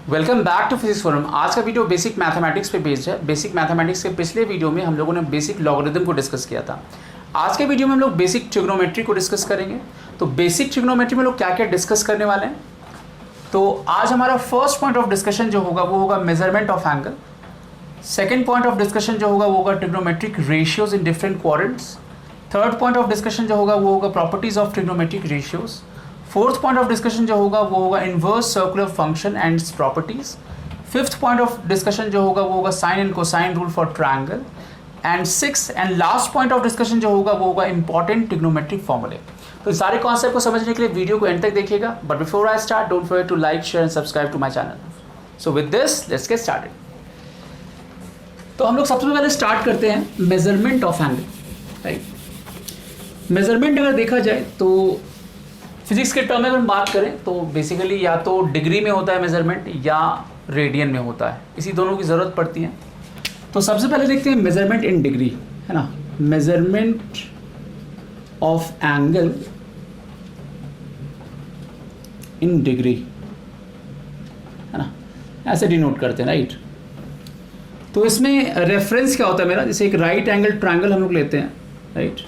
Welcome back to physics forum. आज का video basic mathematics पे बेस्ड है। बेसिक मैथमेटिक्स के पिछले वीडियो में हम लोगों ने बेसिक लॉगरिथम को डिस्कस किया था। आज के वीडियो में हम लोग बेसिक ट्रिग्नोमेट्री को डिस्कस करेंगे। तो बेसिक ट्रिग्नोमेट्री में लोग क्या क्या डिस्कस करने वाले हैं, तो आज हमारा फर्स्ट पॉइंट ऑफ डिस्कशन जो होगा वो होगा measurement of angle. Second point of discussion जो होगा वो होगा trigonometric ratios in different quadrants. Third point of discussion जो होगा वो होगा properties of trigonometric ratios. Fourth point of discussion जो होगा वो होगा inverse circular function and its properties. Fifth point of discussion जो होगा वो होगा sine and cosine rule for triangle. And six and last point of discussion जो होगा वो होगा इंपॉर्टेंट ट्रिग्नोमेट्रिक फॉर्मूले। तो सारे कॉन्सेप्ट को समझने के लिए वीडियो को एंड तक देखिएगा। But before I start don't forget to like share and subscribe to my channel. So with this let's get started. तो हम लोग सबसे पहले स्टार्ट करते हैं measurement of angle. Right, measurement अगर देखा जाए तो फिजिक्स के टर्म में अगर बात करें तो बेसिकली या तो डिग्री में होता है मेजरमेंट या रेडियन में होता है, इसी दोनों की ज़रूरत पड़ती है। तो सबसे पहले देखते हैं मेजरमेंट इन डिग्री, है ना। Measurement of angle in degree, है ना, ऐसे डिनोट करते हैं। राइट, तो इसमें रेफरेंस क्या होता है मेरा, जैसे एक राइट एंगल ट्रायंगल हम लोग लेते हैं। राइट,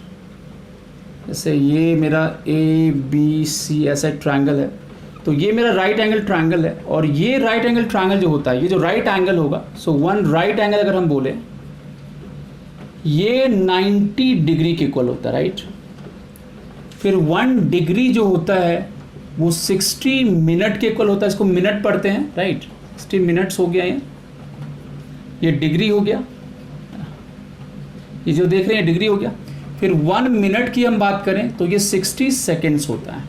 जैसे ये मेरा ए बी सी ऐसा ट्रायंगल है, तो ये मेरा राइट एंगल ट्रायंगल है। और ये राइट एंगल ट्रायंगल जो होता है, ये जो राइट एंगल होगा, सो वन राइट एंगल अगर हम बोले ये 90 डिग्री के इक्वल होता है। राइट, फिर 1 डिग्री जो होता है वो 60 मिनट के इक्वल होता है। इसको मिनट पढ़ते हैं। राइट, 60 मिनट्स हो गया, ये डिग्री हो गया, ये जो देख रहे हैं डिग्री हो गया। फिर 1 मिनट की हम बात करें तो ये 60 सेकेंड्स होता है,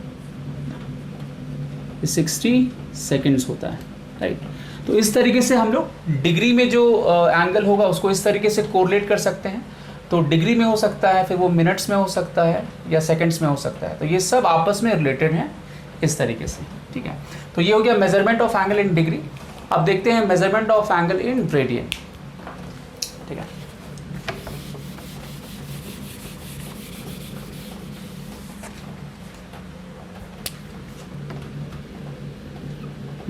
ये 60 सेकेंड्स होता है। राइट, तो इस तरीके से हम लोग डिग्री में जो एंगल होगा उसको इस तरीके से कोरिलेट कर सकते हैं। तो डिग्री में हो सकता है, फिर वो मिनट्स में हो सकता है या सेकेंड्स में हो सकता है। तो ये सब आपस में रिलेटेड हैं इस तरीके से। ठीक है, तो ये हो गया measurement of angle in degree. अब देखते हैं measurement of angle in radian. ठीक है,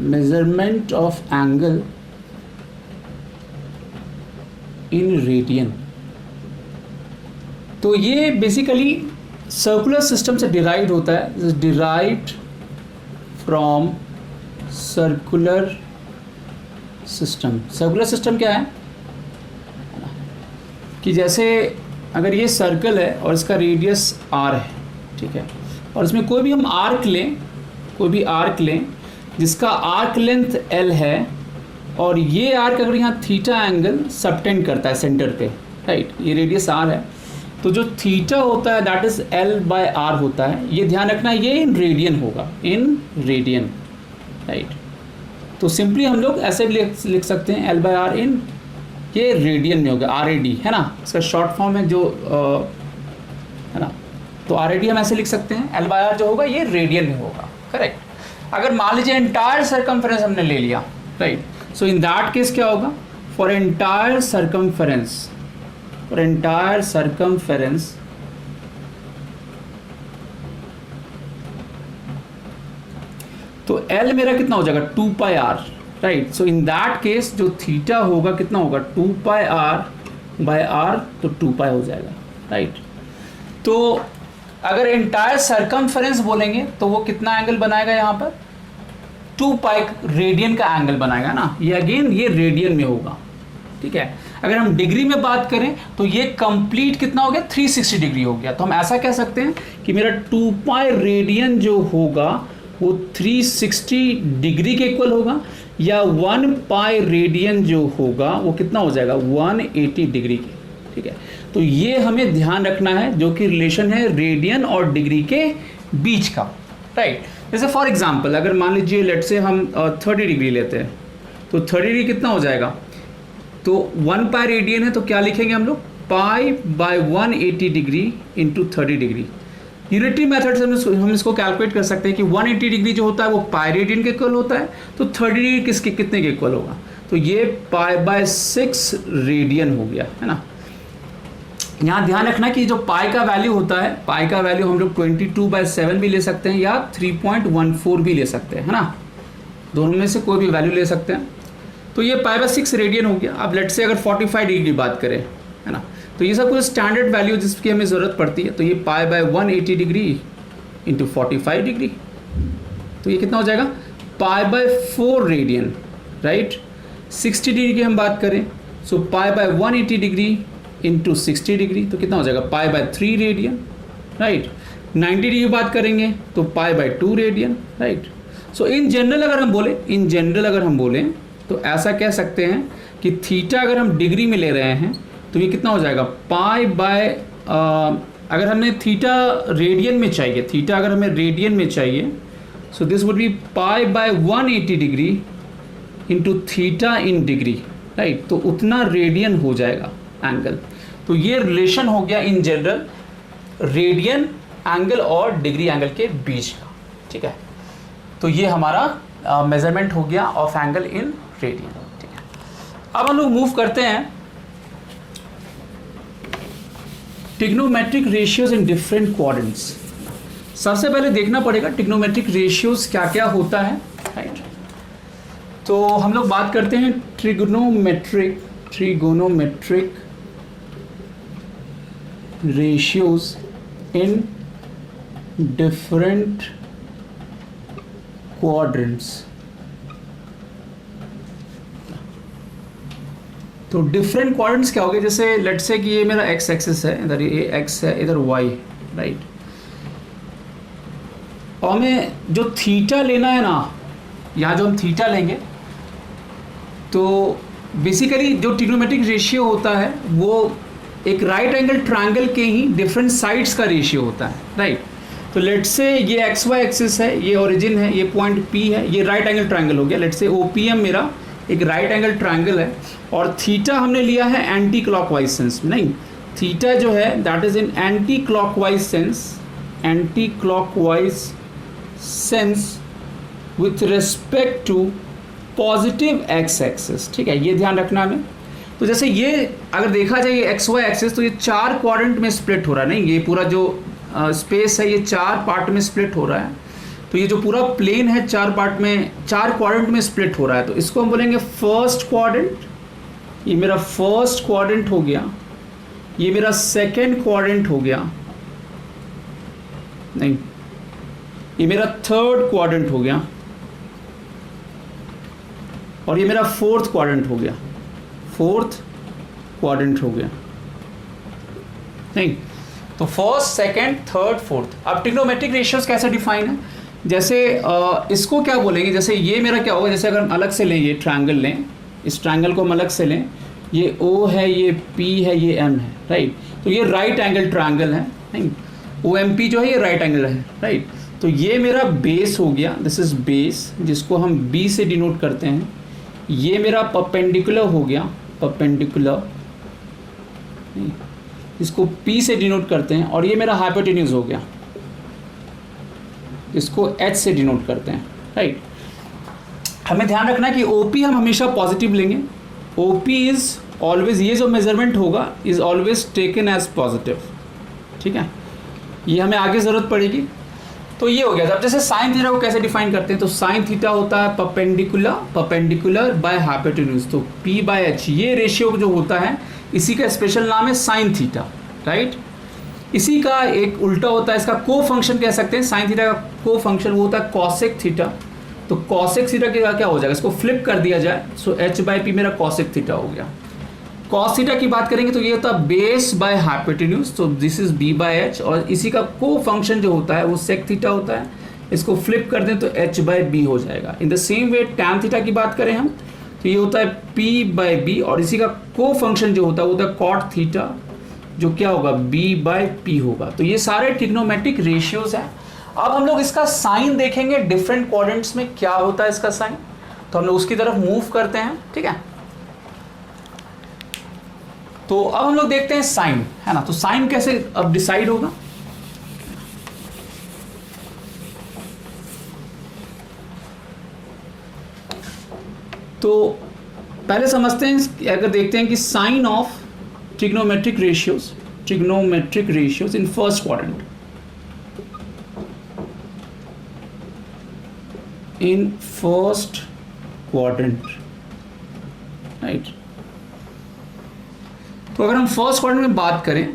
measurement of angle in radian. तो ये बेसिकली सर्कुलर सिस्टम से डिराइव्ड होता है, derived from circular system. Circular system क्या है कि जैसे अगर ये सर्कल है और इसका रेडियस r है, ठीक है, और इसमें कोई भी हम आर्क लें, कोई भी आर्क लें जिसका आर्क लेंथ l है, और ये आर्क अगर यहाँ थीटा एंगल सबटेंड करता है सेंटर पे। राइट, ये रेडियस r है, तो जो थीटा होता है दैट इज l/r होता है। ये ध्यान रखना, ये इन रेडियन होगा, इन रेडियन। राइट, तो सिंपली हम लोग ऐसे भी लिख सकते हैं l/r इन, ये रेडियन में होगा, RAD, है ना, इसका शॉर्ट फॉर्म है जो है ना। तो RAD हम ऐसे लिख सकते हैं, l/r जो होगा ये रेडियन में होगा। करेक्ट। अगर मान लीजिए एंटायर सर्कमफेरेंस हमने ले लिया, right, so in that case क्या होगा, for entire circumference, for entire circumference तो L मेरा कितना हो जाएगा 2πr। Right, so in that case जो थीटा होगा कितना होगा 2πr/r, तो 2π हो जाएगा। राइट, तो अगर एंटायर सर्कमफेरेंस बोलेंगे तो वो कितना एंगल बनाएगा, यहाँ पर 2π रेडियन का एंगल बनाएगा ना। ये अगेन ये रेडियन में होगा। ठीक है, अगर हम डिग्री में बात करें तो ये कंप्लीट कितना हो गया 360 डिग्री हो गया। तो हम ऐसा कह सकते हैं कि मेरा 2π रेडियन जो होगा वो 360 डिग्री के इक्वल होगा, या 1π रेडियन जो होगा वो कितना हो जाएगा 180 डिग्री के। ठीक है, तो ये हमें ध्यान रखना है, जो कि रिलेशन है रेडियन और डिग्री के बीच का। राइट, जैसे फॉर एग्जांपल अगर मान लीजिए लेट से हम 30 डिग्री लेते हैं, तो 30 डिग्री कितना हो जाएगा, तो 1π रेडियन है, तो क्या लिखेंगे हम लोग π/180 degree into 30 degree. Unitary method से हम इसको कैलकुलेट कर सकते हैं कि 180 डिग्री जो होता है वो पाई रेडियन के इक्वल होता है, तो 30 डिग्री किसके कितने के इक्वल होगा, तो ये π/6 रेडियन हो गया, है ना। यहाँ ध्यान रखना कि जो पाई का वैल्यू होता है, पाई का वैल्यू हम लोग 22/7 भी ले सकते हैं या 3.14 भी ले सकते हैं, है ना। दोनों में से कोई भी वैल्यू ले सकते हैं। तो ये π/6 रेडियन हो गया। अब लेट से अगर 45 डिग्री की बात करें, है ना, तो ये सब कुछ स्टैंडर्ड वैल्यू जिसकी हमें ज़रूरत पड़ती है। तो ये π/180 डिग्री इंटू 45 डिग्री, तो ये कितना हो जाएगा π/4 रेडियन, राइट। 60 डिग्री की हम बात करें, सो π/180 डिग्री इंटू 60 डिग्री, तो कितना हो जाएगा π/3 रेडियन, राइट। 90 डिग्री की बात करेंगे तो π/2 radian, right. So in general अगर हम बोलें तो ऐसा कह सकते हैं कि थीटा अगर हम डिग्री में ले रहे हैं तो ये कितना हो जाएगा अगर हमें थीटा रेडियन में चाहिए, थीटा अगर हमें रेडियन में चाहिए, so this would be π/180 degree into theta in degree, right. तो उतना रेडियन हो जाएगा एंगल। तो ये रिलेशन हो गया इन जनरल रेडियन एंगल और डिग्री एंगल के बीच का, ठीक है। तो ये हमारा मेजरमेंट हो गया ऑफ एंगल इन रेडियन, ठीक है। अब हम लोग मूव करते हैं trigonometric ratios in different quadrants. सबसे पहले देखना पड़ेगा ट्रिग्नोमेट्रिक रेशियोज क्या क्या होता है, राइट। तो हम लोग बात करते हैं trigonometric ratios in different quadrants. तो डिफरेंट क्वाड्रेंट्स क्या हो गए, जैसे लेट्स से कि ये मेरा एक्स एक्सिस है, इधर ये एक्स है, इधर वाई, राइट। और हमें जो थीटा लेना है ना, यहाँ जो हम थीटा लेंगे, तो बेसिकली जो ट्रिग्नोमेट्रिक रेशियो होता है वो एक राइट एंगल ट्रायंगल के ही डिफरेंट साइड्स का रेशियो होता है, राइट। तो लेट्स से ये एक्स वाई एक्सिस है, ये ओरिजिन है, ये पॉइंट पी है, ये राइट एंगल ट्रायंगल हो गया। लेट्स से OPM मेरा एक राइट एंगल ट्रायंगल है और थीटा हमने लिया है एंटी क्लॉकवाइज सेंस में, नहीं, थीटा जो है that is in anti clockwise sense with respect to positive x axis, ठीक है, ये ध्यान रखना हमें। तो जैसे ये अगर देखा जाए ये एक्स वाई एक्सिस, तो ये 4 क्वाड्रेंट में स्प्लिट हो रहा है, नहीं, ये पूरा जो स्पेस है ये 4 पार्ट में स्प्लिट हो रहा है। तो ये जो पूरा प्लेन है 4 पार्ट में, 4 क्वाड्रेंट में स्प्लिट हो रहा है। तो इसको हम बोलेंगे फर्स्ट क्वाड्रेंट, ये मेरा फर्स्ट क्वाड्रेंट हो गया, ये मेरा सेकंड क्वाड्रेंट हो गया, नहीं, ये मेरा थर्ड क्वाड्रेंट हो गया, और ये मेरा फोर्थ क्वाड्रेंट हो गया, नहीं। तो फर्स्ट, सेकंड, थर्ड, फोर्थ। अब ट्रिग्नोमेट्रिक रेशियोज कैसे डिफाइन है, जैसे इसको क्या बोलेंगे, जैसे ये मेरा क्या होगा, जैसे अगर हम अलग से लें, ये ट्रायंगल लें, इस ट्रायंगल को हम अलग से लें, ये O है, ये P है, ये M है, राइट। तो ये राइट एंगल ट्रायंगल है, नहीं, OMP जो है ये राइट एंगल है, राइट। तो ये मेरा बेस हो गया, दिस इज बेस, जिसको हम B से डिनोट करते हैं। ये मेरा परपेंडिकुलर हो गया, परपेंडिकुलर, इसको P से डिनोट करते हैं, और ये मेरा हाइपोटेन्यूज हो गया, इसको H से डिनोट करते हैं, राइट। हमें ध्यान रखना है कि OP हम हमेशा पॉजिटिव लेंगे। OP इज ऑलवेज, ये जो मेजरमेंट होगा is always taken as positive, ठीक है, ये हमें आगे ज़रूरत पड़ेगी। तो ये हो गया। अब जैसे साइन थीटा को कैसे डिफाइन करते हैं, तो साइन थीटा होता है परपेंडिकुलर बाय हाइपोटेन्यूज। तो P/H ये रेशियो जो होता है, इसी का स्पेशल नाम है साइन थीटा, राइट। इसी का एक उल्टा होता है, इसका को फंक्शन कह सकते हैं, साइन थीटा का को फंक्शन वो होता है कॉसेक थीटा। तो कॉसेक थीटा का क्या हो जाएगा, इसको फ्लिप कर दिया जाए, सो H/P मेरा कॉसेक थीटा हो गया। कॉस थीटा की बात करेंगे तो ये होता है बेस बाय हाइपोटेन्यूज, तो दिस इज B/H, और इसी का को फंक्शन जो होता है वो सेक थीटा होता है, इसको फ्लिप कर दें तो H/B हो जाएगा। In the same way tan theta की बात करें हम, तो ये होता है P/B, और इसी का को फंक्शन जो होता है वो होता है कॉट थीटा, जो क्या होगा B/P होगा। तो ये सारे ट्रिग्नोमेट्रिक रेशियोज हैं। अब हम लोग इसका साइन देखेंगे, डिफरेंट क्वाड्रेंट्स में क्या होता है इसका साइन, तो हम लोग उसकी तरफ मूव करते हैं, ठीक है। तो अब हम लोग देखते हैं साइन, है ना। तो साइन कैसे अब डिसाइड होगा, तो पहले समझते हैं, अगर देखते हैं कि sine of trigonometric ratios in first quadrant, in first quadrant, right. तो अगर हम फर्स्ट क्वाड्रेंट में बात करें,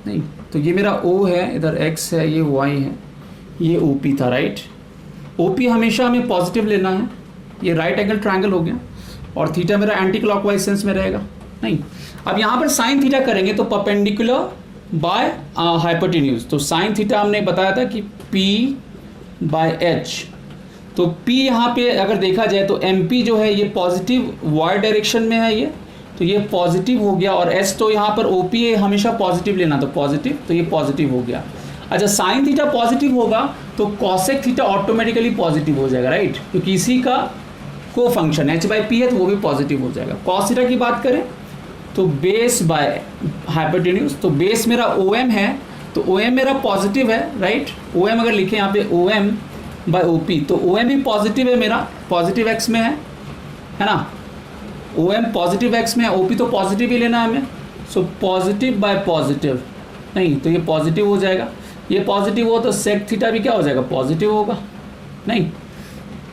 नहीं तो ये मेरा O है, इधर X है, ये Y है, ये OP था, राइट। OP हमेशा हमें पॉजिटिव लेना है, ये राइट एंगल ट्रायंगल हो गया, और थीटा मेरा एंटी क्लॉकवाइज सेंस में रहेगा, नहीं। अब यहाँ पर साइन थीटा करेंगे तो परपेंडिकुलर बाय हाइपोटेन्यूज, तो साइन थीटा हमने बताया था कि P बाय H, तो P यहाँ पे अगर देखा जाए तो MP जो है ये पॉजिटिव वाई डायरेक्शन में है, ये तो ये पॉजिटिव हो गया, और S तो यहाँ पर OP है, हमेशा पॉजिटिव लेना, तो पॉजिटिव, तो ये पॉजिटिव हो गया। अच्छा, साइन थीटा पॉजिटिव होगा तो कॉसेक थीटा ऑटोमेटिकली पॉजिटिव हो जाएगा, राइट, क्योंकि इसी का को फंक्शन H/P है तो वो भी पॉजिटिव हो जाएगा। कॉस थीटा की बात करें तो बेस बाय हाइपोटेन्यूज, तो बेस मेरा OM है, तो OM मेरा पॉजिटिव है, राइट। OM अगर लिखें यहाँ पे OM बाय OP, तो OM भी पॉजिटिव है, मेरा पॉजिटिव X में है ना। OM पॉजिटिव X में है, OP तो पॉजिटिव ही लेना है हमें, सो पॉजिटिव बाय पॉजिटिव, नहीं तो ये पॉजिटिव हो जाएगा, ये पॉजिटिव हो तो सेक थीटा भी क्या हो जाएगा, पॉजिटिव होगा, नहीं।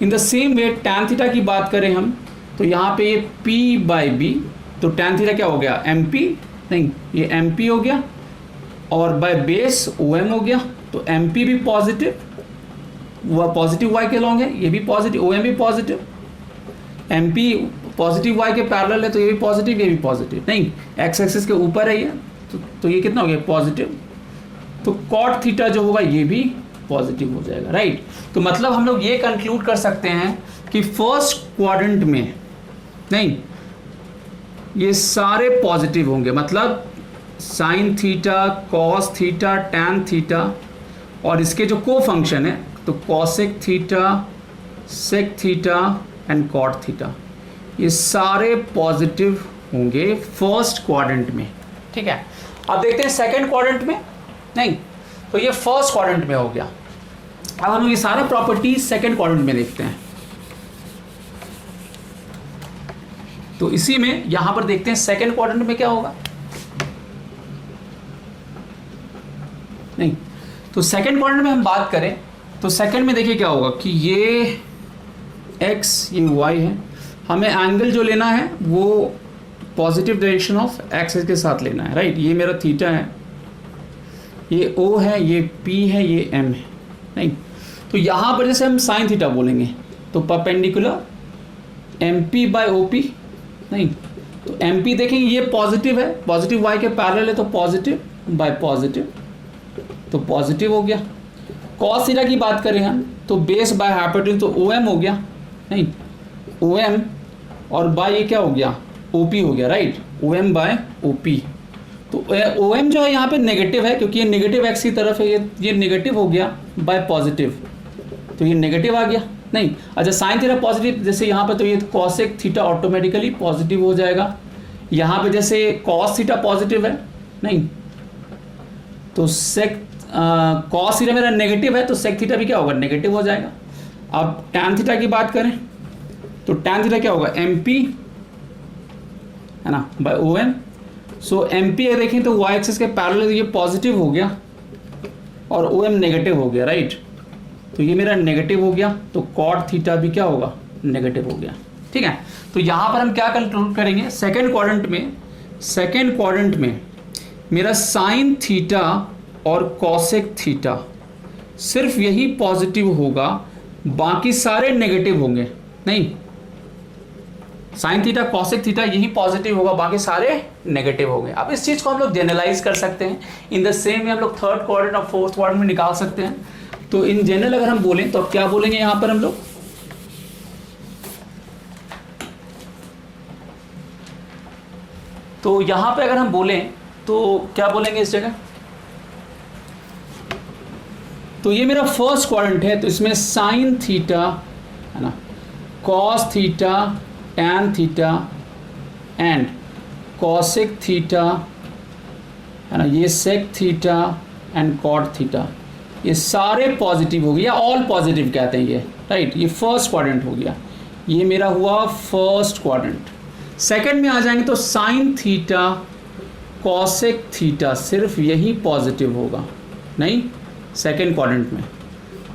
In the same way tan theta की बात करें हम, तो यहाँ पे ये P बाय B, तो टैन थीटा क्या हो गया, MP, नहीं ये MP हो गया, और बाय बेस OM हो गया, तो MP भी पॉजिटिव, वह पॉजिटिव Y के लॉन्ग है, ये भी पॉजिटिव, OM भी पॉजिटिव, MP पॉजिटिव Y के पैरेलल है, तो ये भी पॉजिटिव, ये भी पॉजिटिव, नहीं एक्स एक्सिस के ऊपर है ये, तो ये कितना हो गया, पॉजिटिव, तो कॉट थीटा जो होगा ये भी पॉजिटिव हो जाएगा, राइट। तो मतलब हम लोग ये कंक्लूड कर सकते हैं कि फर्स्ट क्वाड्रेंट में, नहीं ये सारे पॉजिटिव होंगे, मतलब sine theta, cos theta, tan theta, और इसके जो को फंक्शन है तो cosec theta, sec theta and cot theta, ये सारे पॉजिटिव होंगे फर्स्ट क्वाड्रेंट में, ठीक है। अब देखते हैं सेकंड क्वाड्रेंट में, नहीं तो ये फर्स्ट क्वाड्रेंट में हो गया। अब हम ये सारा प्रॉपर्टी सेकंड क्वाड्रेंट में देखते हैं, तो इसी में यहां पर देखते हैं सेकंड क्वाड्रेंट में क्या होगा, नहीं तो सेकंड क्वाड्रेंट में हम बात करें तो सेकंड में देखिए क्या होगा कि ये x ये y है, हमें एंगल जो लेना है वो पॉजिटिव डायरेक्शन ऑफ एक्सिस के साथ लेना है, राइट। ये मेरा थीटा है, ये O है, ये P है, ये M है, नहीं तो यहाँ पर जैसे हम साइन थीटा बोलेंगे तो परपेंडिकुलर MP बाय OP, नहीं तो MP देखेंगे ये पॉजिटिव है, पॉजिटिव Y के पैरेलल है, तो पॉजिटिव बाय पॉजिटिव, तो पॉजिटिव हो गया। कॉस थीटा की बात करें हम तो बेस बाय हाइपोटेन्यूज, तो OM हो गया, नहीं OM और बाय ये क्या हो गया, OP हो गया, राइट, OM बाय OP, तो OM जो है यहाँ पे नेगेटिव है क्योंकि ये नेगेटिव एक्स की तरफ है, ये नेगेटिव हो गया बाय पॉजिटिव, तो ये नेगेटिव आ गया, नहीं। अच्छा साइन थीटा पॉजिटिव, जैसे यहाँ पे तो ये कॉसेक थीटा ऑटोमेटिकली पॉजिटिव हो जाएगा, यहाँ पे जैसे कॉस थीटा पॉजिटिव है, नहीं तो सेक कॉस थीटा मेरा नेगेटिव है, तो सेक थीटा भी क्या होगा, नेगेटिव हो जाएगा। अब टैन थीटा की बात करें तो टैन थीटा क्या होगा, MP है ना बाय OM, सो MP है देखें तो वाई एक्सिस के पैरेलल ये पॉजिटिव हो गया और OM नेगेटिव हो गया, राइट, तो ये मेरा नेगेटिव हो गया, तो कॉट थीटा भी क्या होगा, नेगेटिव हो गया, ठीक है। तो यहाँ पर हम क्या कंक्लूड करेंगे, सेकंड क्वाड्रेंट में मेरा साइन थीटा और कॉसेक थीटा सिर्फ यही पॉजिटिव होगा, बाकी सारे नेगेटिव होंगे, नहीं साइन थीटा कॉसेक थीटा यही पॉजिटिव होगा, बाकी सारे नेगेटिव होंगे। अब इस चीज को हम लोग जनरलाइज कर सकते हैं, इन द सेम वे हम लोग थर्ड क्वाड्रेंट और फोर्थ क्वाड्रेंट में निकाल सकते हैं। तो इन जनरल अगर हम बोलें तो अब क्या बोलेंगे यहां पर हम लोग, तो यहां पे अगर हम बोलें तो क्या बोलेंगे इस जगह, तो ये मेरा फर्स्ट क्वाड्रेंट है, तो इसमें साइन थीटा है ना, cos theta, tan theta and cosec theta है ना, ये sec theta and cot theta, ये सारे पॉजिटिव हो गए या ऑल पॉजिटिव कहते हैं ये, राइट। ये फर्स्ट क्वाड्रेंट हो गया, ये मेरा हुआ फर्स्ट क्वाड्रेंट। सेकंड में आ जाएंगे तो साइन थीटा कॉसेक थीटा सिर्फ यही पॉजिटिव होगा, नहीं सेकंड क्वाड्रेंट में।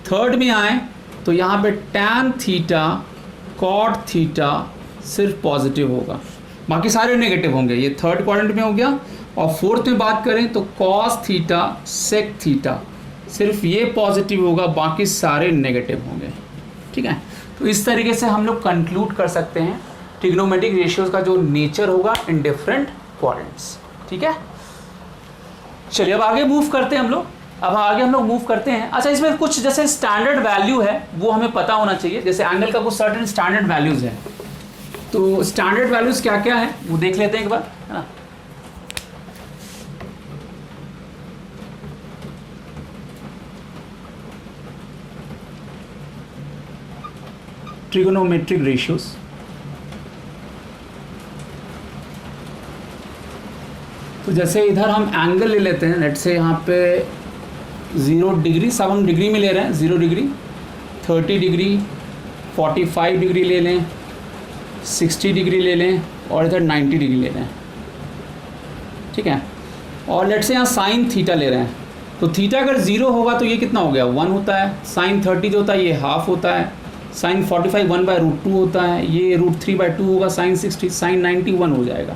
थर्ड में आए तो यहाँ पे tan थीटा cot थीटा सिर्फ पॉजिटिव होगा, बाकी सारे नेगेटिव होंगे। ये थर्ड क्वाड्रेंट में हो गया। और फोर्थ में बात करें तो cos थीटा sec थीटा सिर्फ ये पॉजिटिव होगा, बाकी सारे नेगेटिव होंगे। ठीक है, तो इस तरीके से हम लोग कंक्लूड कर सकते हैं ट्रिग्नोमेट्रिक रेशियोज का जो नेचर होगा इन डिफरेंट क्वाड्रेंट्स। ठीक है, चलिए अब आगे मूव करते हैं हम लोग। मूव करते हैं। अच्छा, इसमें कुछ जैसे स्टैंडर्ड वैल्यू है वो हमें पता होना चाहिए। जैसे एंगल का कुछ सर्टेन स्टैंडर्ड वैल्यूज है, तो स्टैंडर्ड वैल्यूज क्या क्या है वो देख लेते हैं एक बार, है ना। ट्रिगोनोमेट्रिक रेशियोज, तो जैसे इधर हम एंगल ले लेते हैं, लेट्स से यहाँ पे 0 डिग्री, सब हम डिग्री में ले रहे हैं, 0 डिग्री, 30 डिग्री, 45 डिग्री ले लें, 60 डिग्री ले लें और इधर 90 डिग्री ले लें। ठीक है, और लेट्स से यहाँ साइन थीटा ले रहे हैं, तो थीटा अगर 0 होगा तो ये कितना हो गया, 1 होता है। साइन 30 जो होता है ये हाफ होता है। साइन 45 1/√2 होता है, ये √3/2 होगा। साइन 60, साइन 90 1 हो जाएगा।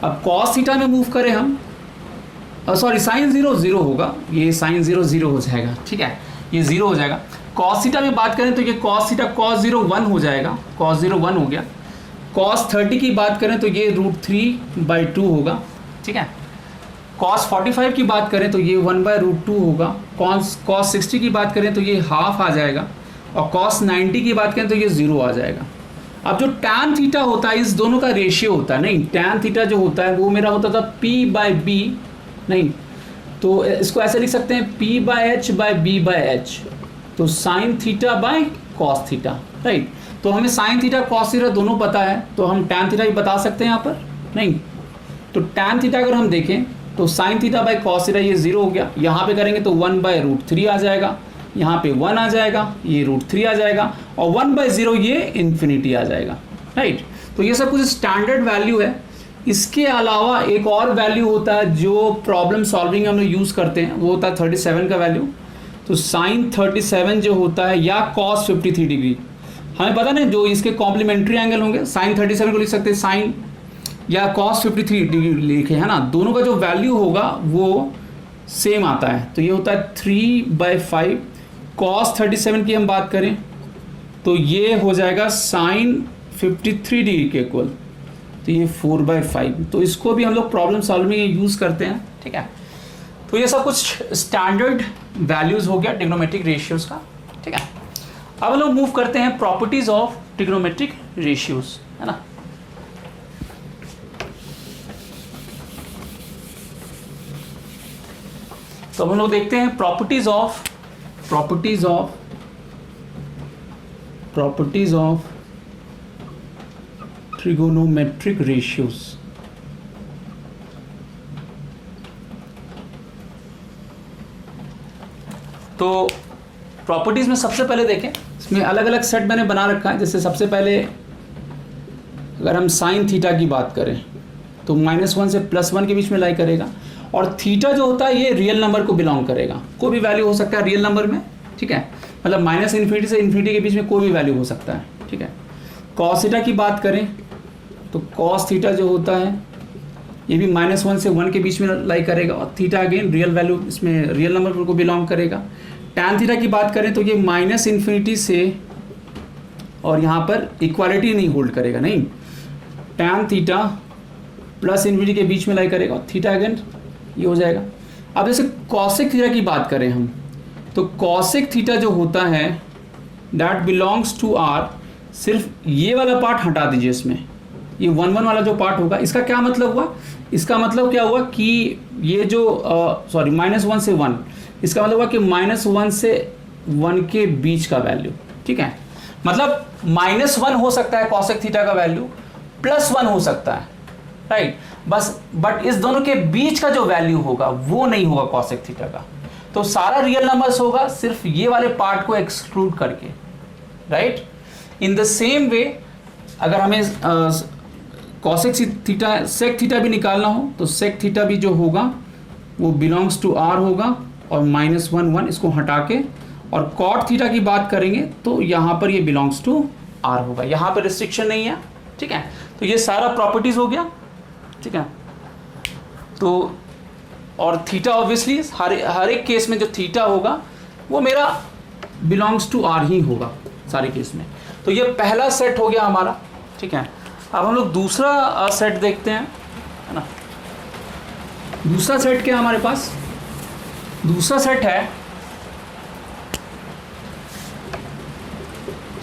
अब कॉस थीटा में मूव करें हम, सॉरी साइन 0 0 होगा, ये साइन 0 0 हो जाएगा। ठीक है, ये 0 हो जाएगा। कॉस थीटा में बात करें तो ये कॉस थीटा कॉस 0 1 हो जाएगा, कॉस 0 1 हो गया। कॉस 30 की बात करें तो ये √3/2 होगा। ठीक है, कॉस 45 की बात करें तो ये 1/√2 होगा। कॉस 60 की बात करें तो ये हाफ आ जाएगा, और कॉस 90 की बात करें तो ये 0 आ जाएगा। अब जो tan थीटा होता है, इस दोनों का रेशियो होता है, नहीं tan थीटा जो होता है वो मेरा होता था P/B, नहीं तो इसको ऐसे लिख सकते हैं P/H/B/H, तो sine theta by cos theta, right. तो हमें साइन थीटा कॉस थीटा दोनों पता है, तो हम tan थीटा भी बता सकते हैं यहाँ पर, नहीं तो tan थीटा अगर हम देखें तो sine theta by cos theta ये 0 हो गया। यहाँ पे करेंगे तो 1/√3 आ जाएगा, यहाँ पे 1 आ जाएगा, ये √3 आ जाएगा, और 1/0 ये इन्फिनिटी आ जाएगा, राइट। तो ये सब कुछ स्टैंडर्ड वैल्यू है। इसके अलावा एक और वैल्यू होता है जो प्रॉब्लम सॉल्विंग हम लोग यूज़ करते हैं, वो होता है 37 का वैल्यू। तो साइन 37 जो होता है, या कॉस 53 डिग्री, हमें पता नहीं जो इसके कॉम्प्लीमेंट्री एंगल होंगे, साइन 37 को लिख सकते हैं साइन या कॉस 53 डिग्री लिखे, है ना। दोनों का जो वैल्यू होगा वो सेम आता है, तो ये होता है 3/5। कॉस 37 की हम बात करें तो ये हो जाएगा साइन 53 डिग्री के इक्वल, तो ये 4/5। तो इसको भी हम लोग प्रॉब्लम सॉल्विंग में यूज़ करते हैं। ठीक है, तो ये सब कुछ स्टैंडर्ड वैल्यूज़ हो गया ट्रिग्नोमेट्रिक रेशियोज़ का। ठीक है, अब हम लोग मूव करते हैं प्रॉपर्टीज़ ऑफ ट्रिग्नोमेट्रिक रेशियोज़, है ना। तो हम लोग देखते हैं प्रॉपर्टीज़ ऑफ ट्रिगोनोमेट्रिक रेशियोज। तो प्रॉपर्टीज में सबसे पहले देखें, इसमें अलग अलग सेट मैंने बना रखा है। जैसे सबसे पहले अगर हम साइन थीटा की बात करें तो -1 से +1 के बीच में लाई करेगा, और थीटा जो होता है ये रियल नंबर को बिलोंग करेगा, कोई भी वैल्यू हो सकता है रियल नंबर में। ठीक है, मतलब -∞ से ∞ के बीच में कोई भी वैल्यू हो सकता है। ठीक है, कॉस थीटा की बात करें तो कॉस थीटा जो होता है ये भी -1 से 1 के बीच में लाई करेगा, और थीटा अगेन रियल वैल्यू, इसमें रियल नंबर को बिलोंग करेगा। tan थीटा की बात करें तो ये -∞ से, और यहाँ पर इक्वालिटी नहीं होल्ड करेगा, नहीं tan थीटा +∞ के बीच में लाई करेगा, और थीटा अगेन ये हो जाएगा। अब जैसे कॉसेक थीटा की बात करें हम, तो कॉसेक थीटा जो होता है दैट बिलोंग्स टू R, सिर्फ ये वाला पार्ट हटा दीजिए, इसमें ये 1 वाला जो पार्ट होगा, इसका क्या मतलब हुआ, इसका मतलब क्या हुआ कि ये जो सॉरी -1 से 1, इसका मतलब हुआ कि -1 से 1 के बीच का वैल्यू। ठीक है, मतलब -1 हो सकता है कॉसेक थीटा का वैल्यू, +1 हो सकता है, राइट। बस बट इस दोनों के बीच का जो वैल्यू होगा वो नहीं होगा कॉसेक थीटा का। तो सारा रियल नंबर्स होगा सिर्फ ये वाले पार्ट को एक्सक्लूड करके, right. In the same way अगर हमें कॉसेक थीटा सेक थीटा भी निकालना हो तो सेक थीटा भी जो होगा वो बिलोंग्स टू R होगा, और -1 1 इसको हटा के और कॉट थीटा की बात करेंगे तो यहाँ पर ये बिलोंग्स टू आर होगा, यहाँ पर रिस्ट्रिक्शन नहीं है, ठीक है। तो ये सारा प्रॉपर्टीज हो गया, ठीक है। तो और थीटा ऑब्वियसली हर एक केस में जो थीटा होगा वो मेरा बिलोंग्स टू आर ही होगा सारे केस में। तो ये पहला सेट हो गया हमारा, ठीक है। अब हम लोग दूसरा सेट देखते हैं, है ना। दूसरा सेट क्या है हमारे पास? दूसरा सेट है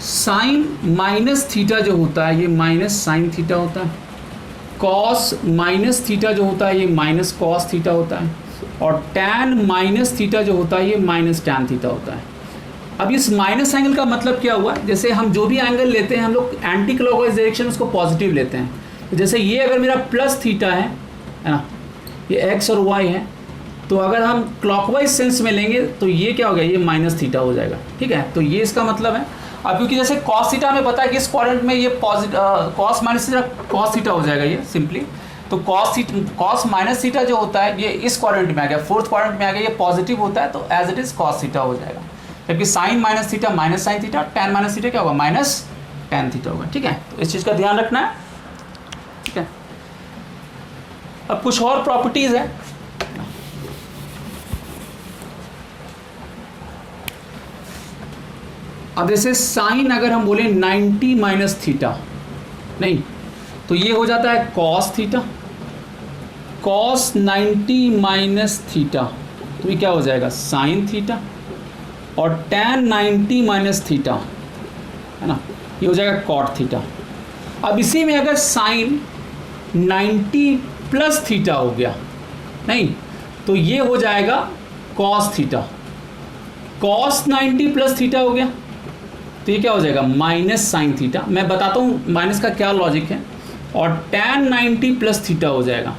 साइन माइनस थीटा जो होता है ये माइनस साइन थीटा होता है, कॉस माइनस थीटा जो होता है ये माइनस कॉस थीटा होता है, और टैन माइनस थीटा जो होता है ये माइनस टैन थीटा होता है। अब इस माइनस एंगल का मतलब क्या हुआ? जैसे हम जो भी एंगल लेते हैं हम लोग एंटी क्लॉकवाइज डायरेक्शन उसको पॉजिटिव लेते हैं। जैसे ये अगर मेरा प्लस थीटा है ना, ये एक्स और वाई है, तो अगर हम क्लॉकवाइज सेंस में लेंगे तो ये क्या हो गया? ये माइनस थीटा हो जाएगा, ठीक है। तो ये इसका मतलब है। अब क्योंकि जैसे कॉस थीटा हमें पता है कि इस क्वाड्रेंट में ये cos minus theta cos theta हो जाएगा ये सिंपली। तो कॉस माइनस थीटा जो होता है ये इस क्वाड्रेंट में आ गया, फोर्थ क्वाड्रेंट में आ गया, ये पॉजिटिव होता है तो as it is cos theta हो जाएगा। जबकि sine minus theta minus sine theta, tan minus theta क्या होगा? माइनस टैन थीटा होगा, ठीक है। तो इस चीज़ का ध्यान रखना है, ठीक है। अब कुछ और प्रॉपर्टीज है, अब जैसे साइन अगर हम बोले 90 माइनस थीटा, नहीं तो ये हो जाता है cos theta, cos 90 minus theta तो ये क्या हो जाएगा? साइन थीटा, और टैन 90 माइनस थीटा है ना, ये हो जाएगा कॉट थीटा। अब इसी में अगर साइन 90 प्लस थीटा हो गया, नहीं तो ये हो जाएगा cos theta, cos 90 plus theta हो गया तो ये क्या हो जाएगा? Minus sine theta. मैं बताता हूँ माइनस का क्या लॉजिक है। और टैन 90 प्लस थीटा हो जाएगा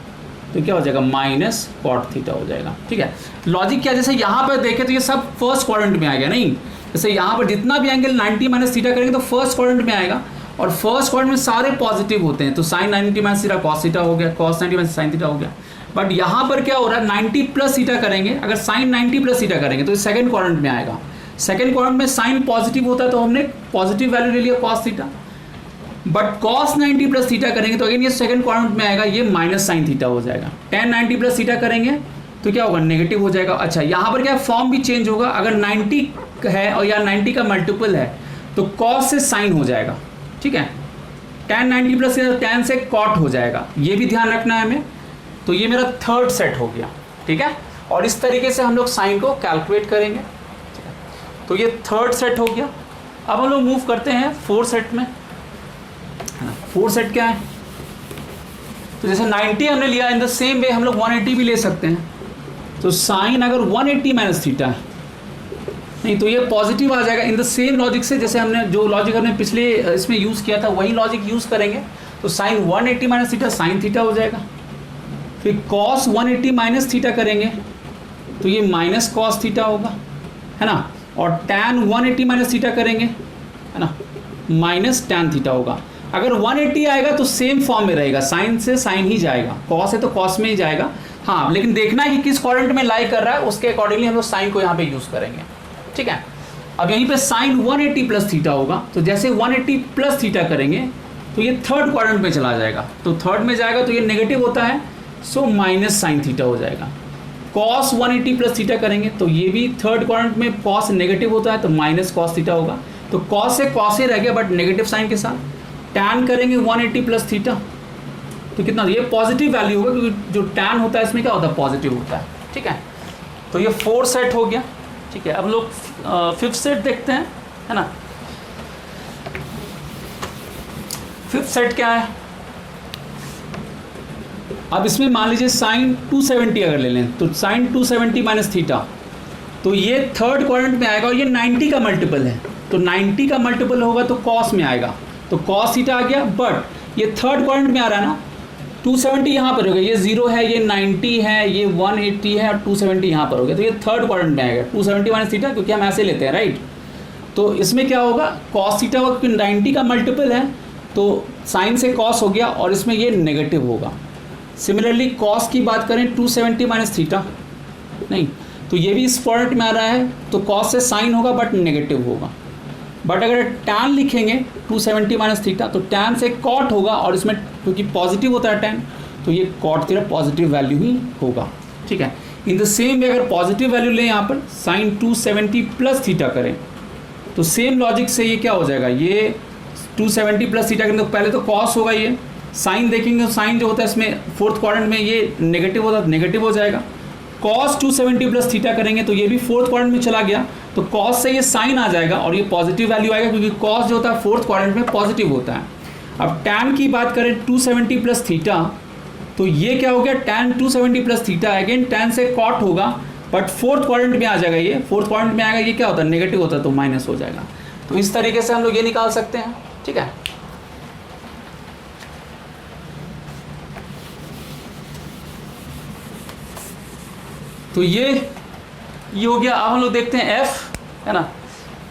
तो क्या हो जाएगा? माइनस कॉट थीटा हो जाएगा, ठीक है। लॉजिक क्या? जैसे यहाँ पर देखें तो ये सब फर्स्ट क्वाड्रेंट में आ गया, नहीं जैसे यहाँ पर जितना भी एंगल 90 माइनस थीटा करेंगे तो फर्स्ट क्वाड्रेंट में आएगा, और फर्स्ट क्वाड्रेंट में सारे पॉजिटिव होते हैं। तो sine 90 minus theta cos theta हो गया, कॉस 90 माइनस साइन थीटा हो गया। बट यहाँ पर क्या हो रहा है? 90 प्लस थीटा करेंगे, अगर साइन 90 प्लस थीटा करेंगे तो सेकंड क्वाड्रेंट में आएगा। सेकंड क्वाड्रेंट में साइन पॉजिटिव होता है तो हमने पॉजिटिव वैल्यू ले लिया cos theta. But cos 90 plus theta करेंगे तो अगेन ये सेकंड क्वाड्रेंट में आएगा, ये माइनस साइन थीटा हो जाएगा। टैन 90 प्लस थीटा करेंगे तो क्या होगा? नेगेटिव हो जाएगा। अच्छा, यहाँ पर क्या फॉर्म भी चेंज होगा, अगर 90 है और या 90 का मल्टीपल है तो कॉस से साइन हो जाएगा, ठीक है। टैन 90 प्लस टैन से कॉट हो जाएगा, ये भी ध्यान रखना है हमें। तो ये मेरा थर्ड सेट हो गया, ठीक है। और इस तरीके से हम लोग साइन को कैलकुलेट करेंगे, ठीक है। तो ये थर्ड सेट हो गया। अब हम लोग मूव करते हैं फोर्थ सेट में, है ना। फोर्थ सेट क्या है? तो जैसे 90 हमने लिया, इन द सेम वे हम लोग 180 भी ले सकते हैं। तो साइन अगर 180 माइनस थीटा है, नहीं तो ये पॉजिटिव आ जाएगा। इन द सेम लॉजिक से जैसे हमने जो लॉजिक हमने पिछले इसमें यूज़ किया था वही लॉजिक यूज़ करेंगे। तो sine 180 minus theta sine theta हो जाएगा। फिर कॉस 180 माइनस थीटा करेंगे तो ये माइनस कॉस थीटा होगा, है ना। और टैन 180 माइनस थीटा करेंगे, है ना, माइनस टैन थीटा होगा। अगर 180 आएगा तो सेम फॉर्म में रहेगा, साइन से साइन ही जाएगा, कॉस है तो कॉस में ही जाएगा। हाँ, लेकिन देखना है कि किस क्वाड्रेंट में लाई कर रहा है, उसके अकॉर्डिंगली हम लोग साइन को यहाँ पे यूज़ करेंगे, ठीक है। अब यहीं पे साइन 180 प्लस थीटा होगा, तो जैसे 180 प्लस थीटा करेंगे तो ये थर्ड क्वाड्रेंट में चला जाएगा। तो थर्ड में जाएगा तो ये नेगेटिव होता है, सो माइनस साइन थीटा हो जाएगा। कॉस 180 प्लस थीटा करेंगे तो ये भी थर्ड क्वाड्रेंट में कॉस नेगेटिव होता है तो माइनस कॉस थीटा होगा। तो कॉस से कॉस ही रह गया बट नेगेटिव साइन के साथ। टैन करेंगे 180 प्लस थीटा तो कितना? ये पॉजिटिव वैल्यू होगा, क्योंकि जो टैन होता है इसमें क्या होता है? पॉजिटिव होता है, ठीक है। तो ये फोर्थ सेट हो गया, ठीक है। अब लोग फिफ्थ सेट देखते हैं, है ना। फिफ्थ सेट क्या है? अब इसमें मान लीजिए साइन 270 अगर ले लें तो साइन 270 माइनस थीटा, तो ये थर्ड क्वाड्रेंट में आएगा और ये 90 का मल्टीपल है, तो 90 का मल्टीपल होगा तो कॉस में आएगा, तो कॉस थीटा आ गया। बट ये थर्ड क्वाड्रेंट में आ रहा है ना, 270 यहाँ पर हो गया, ये 0 है, ये 90 है, ये 180 है और 270 यहाँ पर हो गया, तो ये थर्ड क्वाड्रेंट में आएगा 270 माइनस थीटा, क्योंकि हम ऐसे लेते हैं, राइट। तो इसमें क्या होगा? कॉस थीटा होगा, क्योंकि 90 का मल्टीपल है तो साइन से कॉस हो गया और इसमें ये नेगेटिव होगा। सिमिलरली कॉस की बात करें 270 माइनस थीटा, नहीं तो ये भी इस पॉइंट में आ रहा है, तो कॉस से साइन होगा बट नेगेटिव होगा। बट अगर टैन लिखेंगे 270 माइनस थीटा, तो टैन से कॉट होगा, और इसमें क्योंकि पॉजिटिव होता है टैन, तो ये कॉट थीटा पॉजिटिव वैल्यू ही होगा। ठीक है, इन द सेम वे अगर पॉजिटिव वैल्यू लें यहाँ पर साइन 270 प्लस थीटा करें, तो सेम लॉजिक से ये क्या हो जाएगा, ये 270 प्लस थीटा करें तो पहले तो कॉस होगा, ये साइन देखेंगे तो साइन जो होता है इसमें फोर्थ क्वाड्रेंट में ये नेगेटिव होता है, नेगेटिव हो जाएगा। कॉस 270 प्लस थीटा करेंगे तो ये भी फोर्थ क्वाड्रेंट में चला गया, तो कॉस से ये साइन आ जाएगा और ये पॉजिटिव वैल्यू आएगा, क्योंकि कॉस जो होता है फोर्थ क्वाड्रेंट में पॉजिटिव होता है। अब टैन की बात करें 270 प्लस थीटा, तो ये क्या हो गया, tan 270 plus theta, again tan से कॉट होगा बट फोर्थ क्वाड्रेंट में आ जाएगा, ये फोर्थ क्वाड्रेंट में आएगा, ये क्या होता है नेगेटिव होता है, तो माइनस हो जाएगा। तो इस तरीके से हम लोग ये निकाल सकते हैं। ठीक है, तो ये हो गया। अब हम लोग देखते हैं एफ, है ना,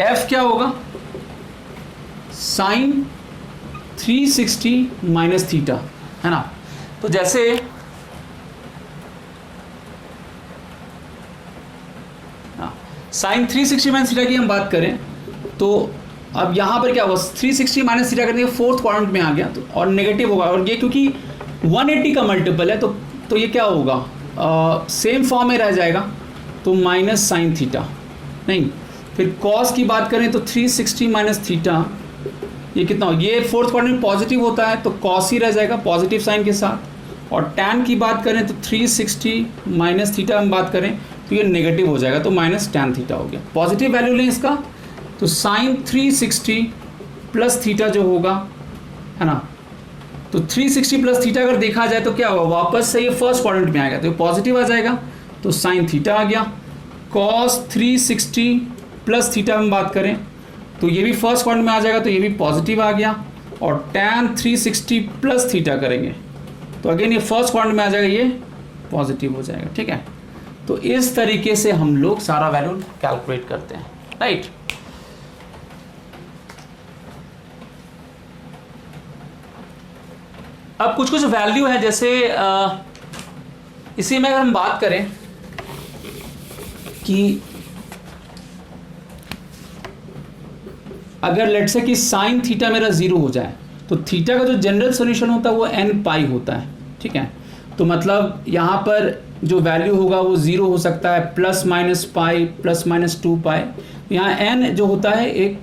एफ क्या होगा, साइन 360 माइनस थीटा, है ना। तो जैसे साइन 360 माइनस थीटा की हम बात करें, तो अब यहाँ पर क्या हुआ, 360 माइनस थीटा करने के फोर्थ क्वाड्रेंट में आ गया, तो और नेगेटिव होगा, और ये क्योंकि 180 का मल्टीपल है, तो ये क्या होगा, सेम फॉर्म में रह जाएगा, तो माइनस साइन थीटा नहीं। फिर कॉस की बात करें तो 360 माइनस थीटा, ये कितना हो, ये फोर्थ क्वाड्रेंट में पॉजिटिव होता है, तो कॉस ही रह जाएगा पॉजिटिव साइन के साथ। और टैन की बात करें तो 360 माइनस थीटा हम बात करें तो ये नेगेटिव हो जाएगा, तो माइनस टैन थीटा हो गया। पॉजिटिव वैल्यू लें इसका, तो साइन 360 प्लस थीटा जो होगा, है ना, तो 360 प्लस थीटा अगर देखा जाए तो क्या होगा, वापस से ये फर्स्ट क्वाड्रेंट में आएगा, तो ये पॉजिटिव आ जाएगा, तो साइन थीटा आ गया। कॉस 360 प्लस थीटा हम बात करें तो ये भी फर्स्ट क्वाड्रेंट में आ जाएगा, तो ये भी पॉजिटिव आ गया। और टैन 360 प्लस थीटा करेंगे तो अगेन ये फर्स्ट क्वाड्रेंट में आ जाएगा, ये पॉजिटिव हो जाएगा। ठीक है, तो इस तरीके से हम लोग सारा वैल्यू कैलकुलेट करते हैं, राइट। अब कुछ कुछ वैल्यू है, जैसे इसी में अगर हम बात करें कि अगर लेट से कि साइन थीटा मेरा 0 हो जाए, तो थीटा का जो जनरल सॉल्यूशन होता है वो n पाई होता है। ठीक है, तो मतलब यहाँ पर जो वैल्यू होगा वो 0 हो सकता है, plus minus pi, plus minus 2 पाई। यहाँ n जो होता है एक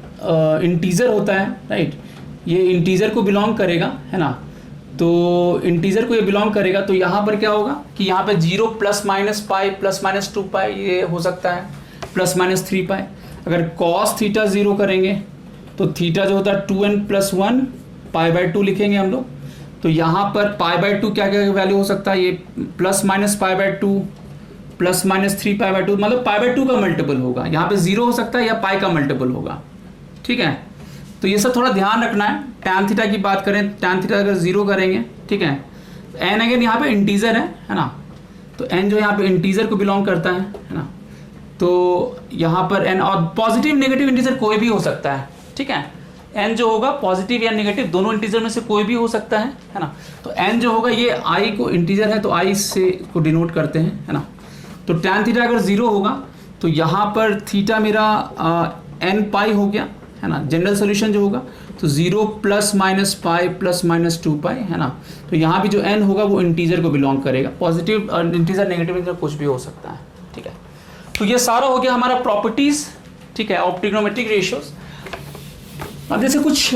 इंटीजर होता है, राइट, ये इंटीजर को बिलोंग करेगा, है ना, तो इंटीजर को ये बिलोंग करेगा। तो यहाँ पर क्या होगा कि यहाँ पे 0 plus minus pi, plus minus 2 पाई, ये हो सकता है प्लस माइनस 3 पाई। अगर कॉस थीटा 0 करेंगे तो थीटा जो होता है 2n प्लस 1 पाई बाई 2 लिखेंगे हम लोग। तो यहाँ पर पाई बाई 2 क्या क्या वैल्यू हो सकता है, ये plus minus pi by 2, plus minus 3 pi by 2, मतलब पाई बाई 2 का मल्टीपल होगा। यहाँ पे 0 हो सकता है या पाई का मल्टीपल होगा। ठीक है, तो ये सब थोड़ा ध्यान रखना है। टैन थीटा की बात करें, टैन थीटा अगर 0 करेंगे, ठीक है, एन अगेन यहाँ पे इंटीजर है ना, तो एन जो यहाँ पे इंटीजर को बिलोंग करता है ना, तो यहाँ पर एन और पॉजिटिव नेगेटिव इंटीजर कोई भी हो सकता है। ठीक है, एन जो होगा पॉजिटिव या नेगेटिव दोनों इंटीजर में से कोई भी हो सकता है ना। तो एन जो होगा ये आई को इंटीजर है तो आई से को डिनोट करते हैं, है ना। तो टैन थीटा अगर 0 होगा तो यहाँ पर थीटा मेरा एन पाई हो गया, है ना। जनरल सोल्यूशन जो होगा तो 0 plus minus pi plus minus 2 पाई, है ना। तो यहाँ भी जो n होगा वो इंटीजर को बिलोंग करेगा, पॉजिटिव इंटीजर नेगेटिव इंटीजर कुछ भी हो सकता है। ठीक है, तो ये सारा हो गया हमारा प्रॉपर्टीज, ठीक है, ऑफ ट्रिग्नोमेट्रिक रेशियोज। अब जैसे कुछ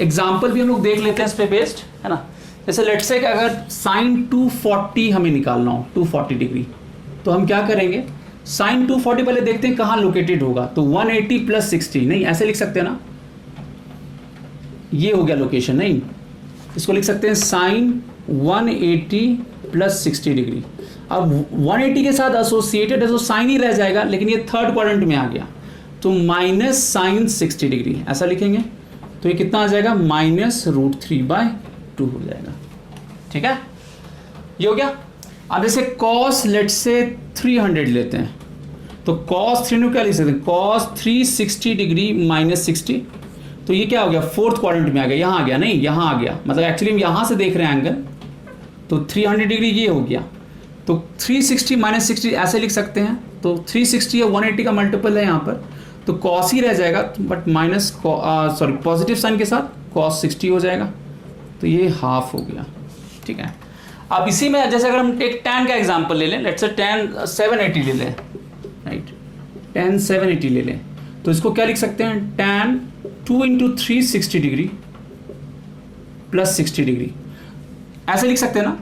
एग्जाम्पल भी हम लोग देख लेते हैं इस पे बेस्ड, है ना। जैसे लेट्स से कि अगर साइन 240 हमें निकालना हो, 240 डिग्री, तो हम क्या करेंगे, साइन 240 पहले देखते हैं कहाँ लोकेटेड होगा। तो 180 प्लस 60, नहीं ऐसे लिख सकते हैं ना, ये हो गया लोकेशन, नहीं इसको लिख सकते हैं साइन 180 प्लस 60 डिग्री। अब 180 के साथ एसोसिएटेड है तो साइन ही रह जाएगा, लेकिन ये थर्ड क्वाड्रेंट में आ गया तो माइनस साइन 60 डिग्री ऐसा लिखेंगे। तो ये कितना आ जाएगा, -√3/2 हो जाएगा। ठीक है, ये हो गया। अब जैसे कॉस लेट से 300 लेते हैं, तो कॉस 300 क्या लिख सकते हैं, कॉस 360 डिग्री माइनस 60, तो ये क्या हो गया, फोर्थ क्वाड्रेंट में आ गया, यहाँ आ गया, नहीं यहाँ आ गया, मतलब एक्चुअली हम यहाँ से देख रहे हैं एंगल, तो 300 डिग्री ये हो गया। तो 360 माइनस 60 ऐसे लिख सकते हैं, तो 360 या 180 का मल्टीपल है यहाँ पर, तो कॉस ही रह जाएगा, बट माइनस पॉजिटिव साइन के साथ कॉस 60 हो जाएगा, तो ये हाफ हो गया। ठीक है, अब इसी में जैसे अगर हम एक tan का एग्जांपल ले लें, लेट्स से tan 780 ले लें, राइट, tan 780 ले लें, तो इसको क्या लिख सकते हैं, tan 2 into 360 degree plus 60 degree, ऐसे लिख सकते हैं ना,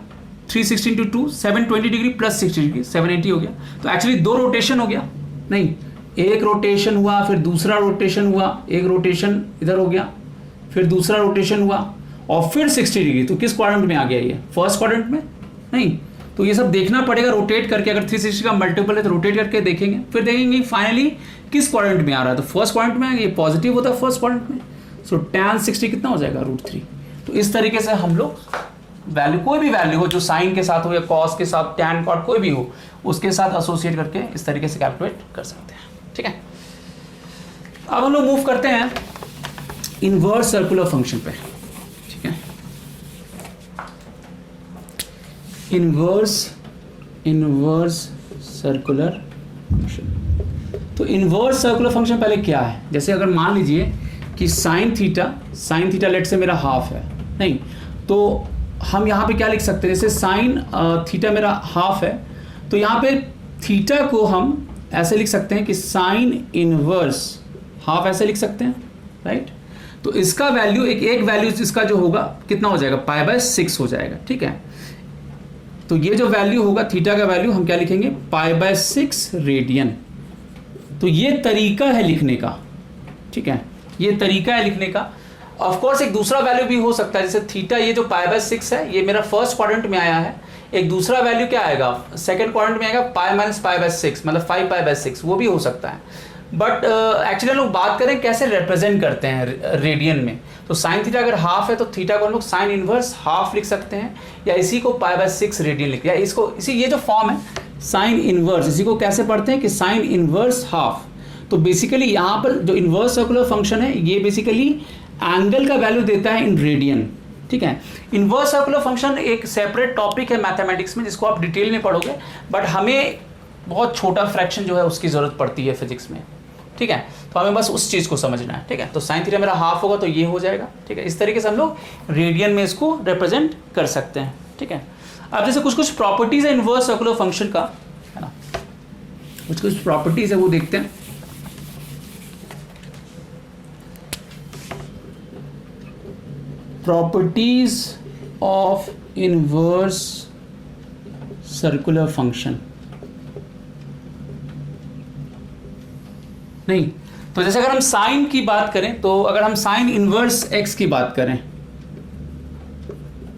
360 इंटू 2 720 डिग्री प्लस 60 डिग्री 780 हो गया। तो एक्चुअली दो रोटेशन हो गया, नहीं एक रोटेशन हुआ, फिर दूसरा रोटेशन हुआ, एक रोटेशन इधर हो गया, फिर दूसरा रोटेशन हुआ, और फिर 60 डिग्री। तो किस क्वाड्रेंट में आ गया ये, फर्स्ट क्वाड्रेंट में, नहीं, तो ये सब देखना पड़ेगा रोटेट करके, अगर 360 का मल्टीपल है तो रोटेट करके देखेंगे, फिर देखेंगे फाइनली किस क्वाड्रेंट में आ रहा है, तो फर्स्ट क्वाड्रेंट में ये पॉजिटिव होता है फर्स्ट क्वाड्रेंट में, सो tan 60 कितना हो जाएगा, √3। तो इस तरीके से हम लोग वैल्यू, कोई भी वैल्यू हो जो साइन के साथ हो या कॉस के साथ, tan कॉट कोई भी हो, उसके साथ एसोसिएट करके इस तरीके से कैलकुलेट कर सकते हैं। ठीक है, अब हम लोग मूव करते हैं इनवर्स सर्कुलर फंक्शन पे। ठीक है, इनवर्स सर्कुलर फंक्शन। तो इनवर्स सर्कुलर फंक्शन पहले क्या है, जैसे अगर मान लीजिए कि साइन थीटा लेट से मेरा हाफ है, नहीं, तो हम यहाँ पे क्या लिख सकते हैं, जैसे साइन थीटा मेरा हाफ है, तो यहाँ पे थीटा को हम ऐसे लिख सकते हैं कि साइन इनवर्स हाफ, ऐसे लिख सकते हैं, राइट। तो इसका वैल्यू एक वैल्यू इसका जो होगा कितना हो जाएगा, π/6 हो जाएगा। ठीक है, तो ये जो वैल्यू होगा थीटा का वैल्यू हम क्या लिखेंगे, π/6 रेडियन। तो ये तरीका है लिखने का। ठीक है, ये तरीका है लिखने का। ऑफ कोर्स एक दूसरा वैल्यू भी हो सकता है, जैसे थीटा ये जो π/6 है, ये मेरा फर्स्ट क्वाड्रेंट में आया है, एक दूसरा वैल्यू क्या आएगा, सेकंड क्वाड्रेंट में आएगा π-π/6, मतलब 5π/6, वो भी हो सकता है। बट एक्चुअली लोग बात करें कैसे रिप्रेजेंट करते हैं रेडियन में, तो साइन थीटा अगर हाफ है तो थीटा को हम लोग साइन इनवर्स हाफ लिख सकते हैं, या इसी को π/6 रेडियन लिख, या इसको ये जो फॉर्म है साइन इनवर्स, इसी को कैसे पढ़ते हैं कि साइन इनवर्स हाफ। तो बेसिकली यहाँ पर जो इनवर्स सर्कुलर फंक्शन है, ये बेसिकली एंगल का वैल्यू देता है इन रेडियन। ठीक है, इनवर्स सर्कुलर फंक्शन एक सेपरेट टॉपिक है मैथमेटिक्स में, जिसको आप डिटेल में पढ़ोगे, बट हमें बहुत छोटा फ्रैक्शन जो है उसकी ज़रूरत पड़ती है फिजिक्स में। ठीक है, तो हमें बस उस चीज़ को समझना है। ठीक है, तो साइन थीटा मेरा हाफ होगा तो ये हो जाएगा। ठीक है, इस तरीके से हम लोग रेडियन में इसको रिप्रेजेंट कर सकते हैं। ठीक है, अब जैसे कुछ प्रॉपर्टीज़ है इनवर्स सर्कुलर फंक्शन का, है ना, कुछ प्रॉपर्टीज़ है वो देखते हैं। Properties of inverse circular function, नहीं, तो जैसे अगर हम साइन की बात करें, तो अगर हम साइन इनवर्स x की बात करें,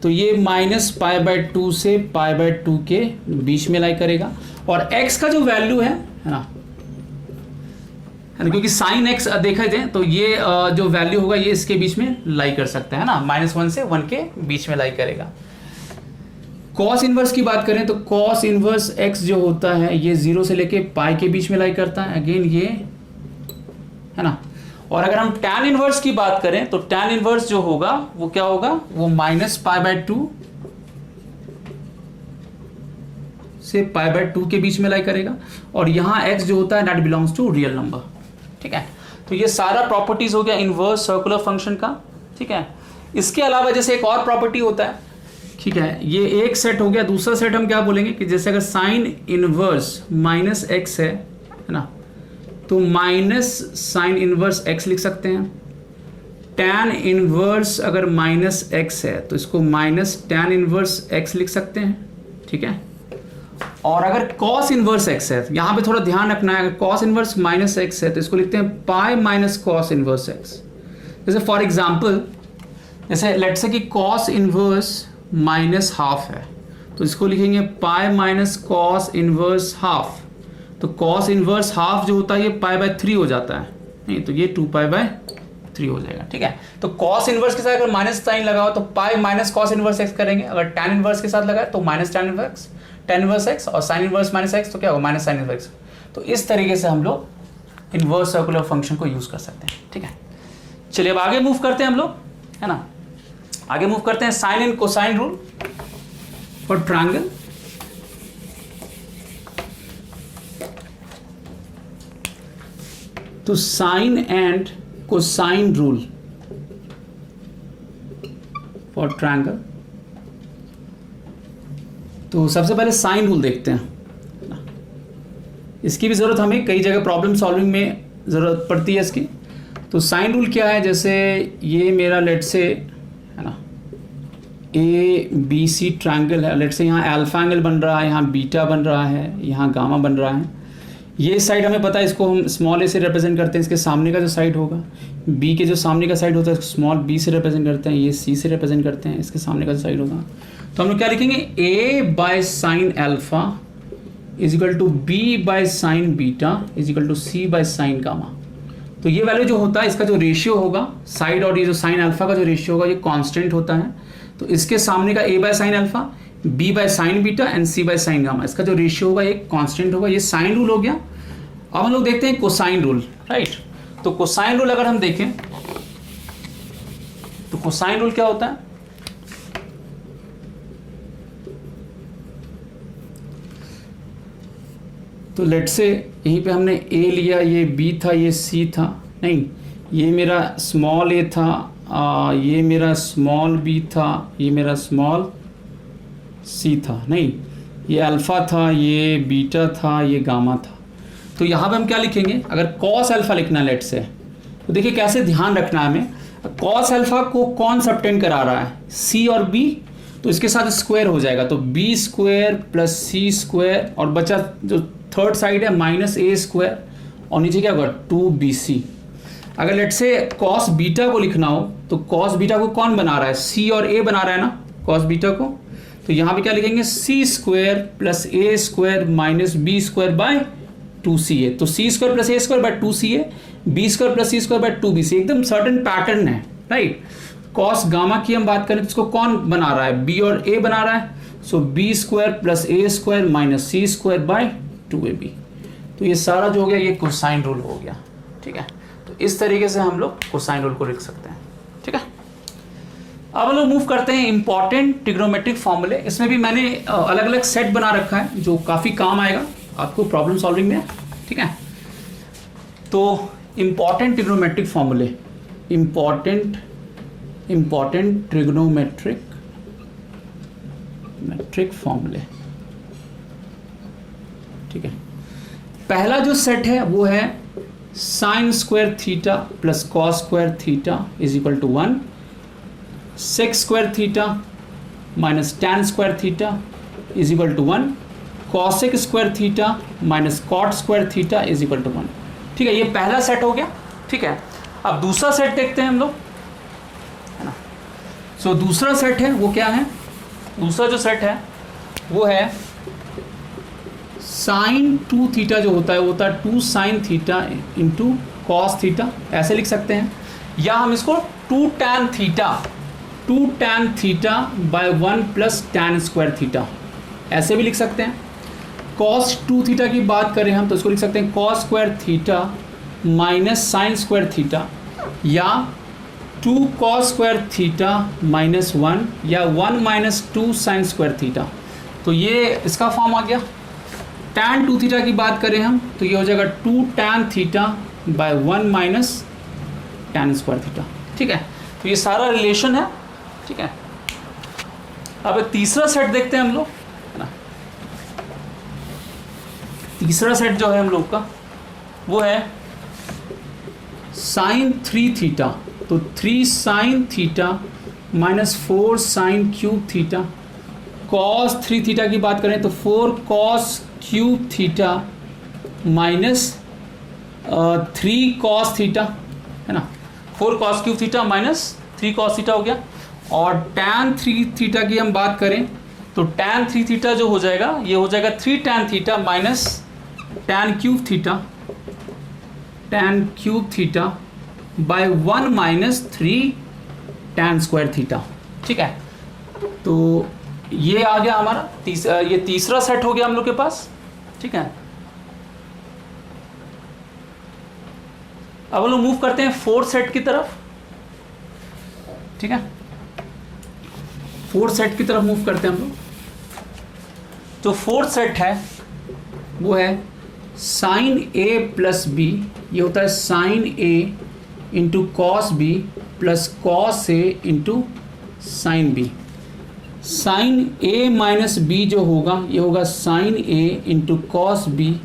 तो ये -π/2 से π/2 के बीच में लाई करेगा, और x का जो वैल्यू है ना, क्योंकि साइन x देखा जाए तो ये जो वैल्यू होगा ये इसके बीच में लाई कर सकता है ना, -1 से 1 के बीच में लाई करेगा। कॉस इनवर्स की बात करें तो कॉस इनवर्स x जो होता है ये 0 से लेके पाई के बीच में लाई करता है, अगेन ये है ना। और अगर हम tan इनवर्स की बात करें तो tan इनवर्स जो होगा वो क्या होगा, वो -π/2 से π/2 के बीच में लाई करेगा, और यहाँ x जो होता है that belongs to real number. ठीक है, तो ये सारा प्रॉपर्टीज हो गया इनवर्स सर्कुलर फंक्शन का। ठीक है, इसके अलावा जैसे एक और प्रॉपर्टी होता है, ठीक है, ये एक सेट हो गया। दूसरा सेट हम क्या बोलेंगे कि जैसे अगर साइन इनवर्स -x है ना, तो माइनस साइन इनवर्स x लिख सकते हैं। tan इनवर्स अगर -x है तो इसको माइनस tan इनवर्स x लिख सकते हैं। ठीक है, और अगर cos इनवर्स x है, यहाँ पे थोड़ा ध्यान रखना है, अगर cos इनवर्स -x है तो इसको लिखते हैं pi minus cos inverse x। जैसे फॉर एग्जांपल, जैसे लेट्स से कि cos इनवर्स -½ है तो इसको लिखेंगे pi minus cos inverse half. तो cos इनवर्स हाफ जो होता है ये π/3 हो जाता है, नहीं तो ये 2π/3 हो जाएगा। ठीक है, तो cos इनवर्स के साथ अगर माइनस साइन लगाओ तो pi minus cos inverse x करेंगे, अगर tan इनवर्स के साथ लगाए तो tan इनवर्स x, और sin इनवर्स -x तो क्या होगा, -sin इनवर्स। तो इस तरीके से हम लोग इनवर्स सर्कुलर फंक्शन को यूज कर सकते हैं। ठीक है, चलिए अब आगे मूव करते हैं हम लोग, है ना, आगे मूव करते हैं sine and cosine rule for triangle. तो sine and cosine rule for triangle. तो सबसे पहले साइन रूल देखते हैं, इसकी भी ज़रूरत हमें कई जगह प्रॉब्लम सॉल्विंग में ज़रूरत पड़ती है इसकी। तो साइन रूल क्या है, जैसे ये मेरा लेट से है ना ए बी सी ट्रायंगल है, लेट से यहाँ अल्फा एंगल बन रहा है, यहाँ बीटा बन रहा है, यहाँ गामा बन रहा है। ये साइड हमें पता है, इसको हम स्मॉल ए से रिप्रेजेंट करते हैं, इसके सामने का जो साइड होगा बी के जो सामने का साइड होता है स्मॉल बी से रिप्रेजेंट करते हैं, ये सी से रिप्रेजेंट करते हैं, इसके सामने का जो साइड होगा। तो हम लोग क्या लिखेंगे, a by sine alpha is equal to b by sine beta is equal to c by sine gamma. तो ये वैल्यू जो होता है, इसका जो रेशियो होगा साइड और ये जो साइन अल्फा का जो रेशियो होगा ये कांस्टेंट होता है। तो इसके सामने का a by sine alpha, b by sine beta and c by sine gamma, इसका जो रेशियो होगा ये कांस्टेंट होगा। ये साइन रूल हो गया। अब हम लोग देखते हैं कोसाइन रूल, राइट। तो कोसाइन रूल अगर हम देखें तो कोसाइन रूल क्या होता है, तो लेट से यहीं पे हमने ए लिया, ये बी था, ये सी था, नहीं ये मेरा स्मॉल ए था, ये मेरा स्मॉल बी था, ये मेरा स्मॉल सी था, नहीं ये अल्फ़ा था, ये बीटा था, ये गामा था। तो यहाँ पे हम क्या लिखेंगे, अगर कॉस अल्फ़ा लिखना लेट से, तो देखिए कैसे ध्यान रखना है हमें। कॉस अल्फ़ा को कौन सबटेंड करा रहा है, सी और बी, तो इसके साथ स्क्वायर हो जाएगा, तो B square plus c square और बचा जो थर्ड साइड है माइनस ए स्क्वायर और नीचे क्या होगा 2bc। अगर लेट से कॉस बीटा को लिखना हो तो कॉस बीटा को कौन बना रहा है, सी और ए बना रहा है ना कॉस बीटा को, तो यहाँ पे क्या लिखेंगे c square plus a square minus b square by 2ca। तो c square plus a square by 2ca, b square plus c square by 2bc, एकदम सर्टेन पैटर्न है, राइट। कॉस गामा की हम बात करें तो इसको कौन बना रहा है, बी और ए बना रहा है, so b square plus a square minus c square by 2ab। तो ये सारा जो हो गया ये कोसाइन रूल हो गया, ठीक है। तो इस तरीके से हम लोग कोसाइन रूल को लिख सकते हैं, ठीक है। अब हम लोग मूव करते हैं इंपॉर्टेंट ट्रिग्नोमेट्रिक फॉर्मूले। इसमें भी मैंने अलग अलग सेट बना रखा है जो काफ़ी काम आएगा आपको प्रॉब्लम सॉल्विंग में, ठीक है। तो इंपॉर्टेंट ट्रिग्नोमेट्रिक फॉर्मूले, इंपॉर्टेंट ट्रिग्नोमेट्रिक फॉर्मूले, ठीक है। पहला जो सेट है वो है sine square theta plus cos square theta is equal to 1, sec square theta minus tan square theta is equal to 1, cosec square theta minus cot square theta is equal to 1, ठीक है। ये पहला set हो गया, ठीक है। अब दूसरा सेट देखते हैं हम लोग, है ना। सो दूसरा सेट है वो क्या है, दूसरा जो सेट है वो है साइन 2 थीटा जो होता है वो होता है 2 sine theta into cos theta, ऐसे लिख सकते हैं। या हम इसको 2 tan theta by 1 plus tan square theta ऐसे भी लिख सकते हैं। कॉस 2 थीटा की बात करें हम तो इसको लिख सकते हैं cos square theta minus sign square theta, या 2 कॉस स्क्वायर थीटा माइनस 1, या 1 माइनस 2 साइन स्क्वायर थीटा। तो ये इसका फॉर्म आ गया। टैन 2 थीटा की बात करें हम तो ये हो जाएगा 2 tan theta by 1 minus tan square theta, ठीक है। तो ये सारा रिलेशन है, ठीक है। अब एक तीसरा सेट देखते हैं हम लोग, है ना। तीसरा सेट जो है हम लोग का वो है साइन 3 थीटा, तो 3 sine theta minus 4 sine cube theta, cos 3 theta की बात करें तो 4 cos cube theta minus 3 cos theta, है ना। 4 cos cube theta minus 3 cos theta हो गया। और टैन 3 थीटा की हम बात करें तो टैन 3 थीटा जो हो जाएगा ये हो जाएगा 3 tan theta minus tan cube theta by 1 minus 3 tan square theta, ठीक है। तो ये आ गया हमारा ये तीसरा सेट हो गया हम लोग के पास, ठीक है। अब हम लोग मूव करते हैं फोर्थ सेट की तरफ, ठीक है। फोर्थ सेट की तरफ मूव करते हैं हम लोग। तो फोर्थ सेट है वो है साइन ए प्लस बी ये होता है sine a into cos b plus cos a into sine b. Sine a minus b जो होगा ये होगा sine a into cos b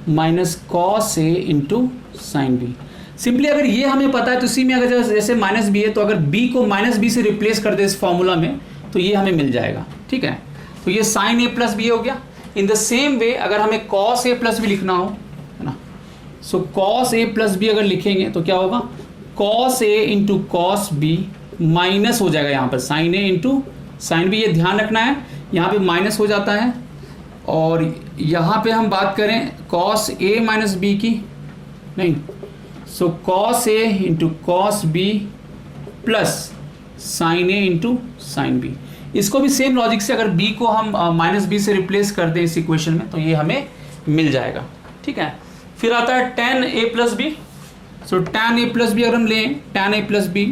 minus cos a into sine b. Simply अगर ये हमें पता है तो इसी में अगर जैसे माइनस बी है तो अगर बी को माइनस बी से रिप्लेस कर दे इस फॉर्मूला में तो ये हमें मिल जाएगा। ठीक है, तो ये साइन ए प्लस बी हो गया। इन द सेम वे अगर हमें कॉस ए प्लस बी लिखना हो, है ना, सो कॉस ए प्लस बी अगर लिखेंगे तो क्या होगा, cos a into cos b minus हो जाएगा यहाँ पर sign a into sine B. ये ध्यान रखना है, यहाँ पे माइनस हो जाता है। और यहाँ पे हम बात करें कॉस ए माइनस बी की, नहीं, so cos a into cos b plus sine a into sine b. इसको भी सेम लॉजिक से अगर b को हम माइनस बी से रिप्लेस कर दें इस इक्वेशन में तो ये हमें मिल जाएगा। ठीक है, फिर आता है tan a plus b. So tan a plus b अगर हम लें tan a प्लस बी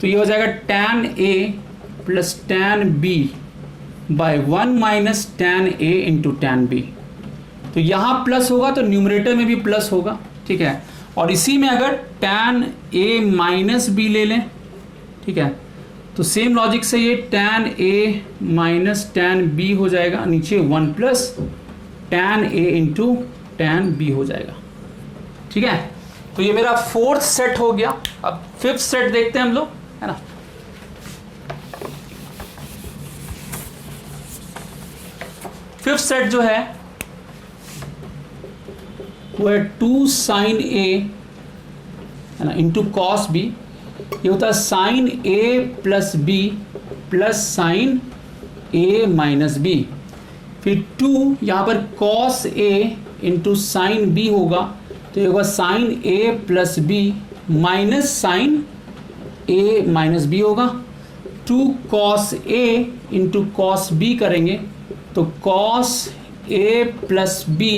तो ये हो जाएगा tan a plus tan b by 1 minus tan a into tan b। तो यहाँ प्लस होगा तो न्यूमरेटर में भी प्लस होगा। ठीक है, और इसी में अगर tan a माइनस बी ले लें, ठीक है, तो सेम लॉजिक से ये tan a minus tan b हो जाएगा, नीचे 1 plus tan a into tan b हो जाएगा। ठीक है, तो ये मेरा फोर्थ सेट हो गया। अब फिफ्थ सेट देखते हैं हम लोग, है ना। फिफ्थ सेट जो है वो है 2 साइन a, है ना, इंटू कॉस b। ये होता है sine a plus b plus sine a minus b. फिर 2 यहाँ पर cos a into sine b होगा तो ये होगा sine a plus b minus sine a minus b होगा। 2 cos a into cos b करेंगे तो cos a plus b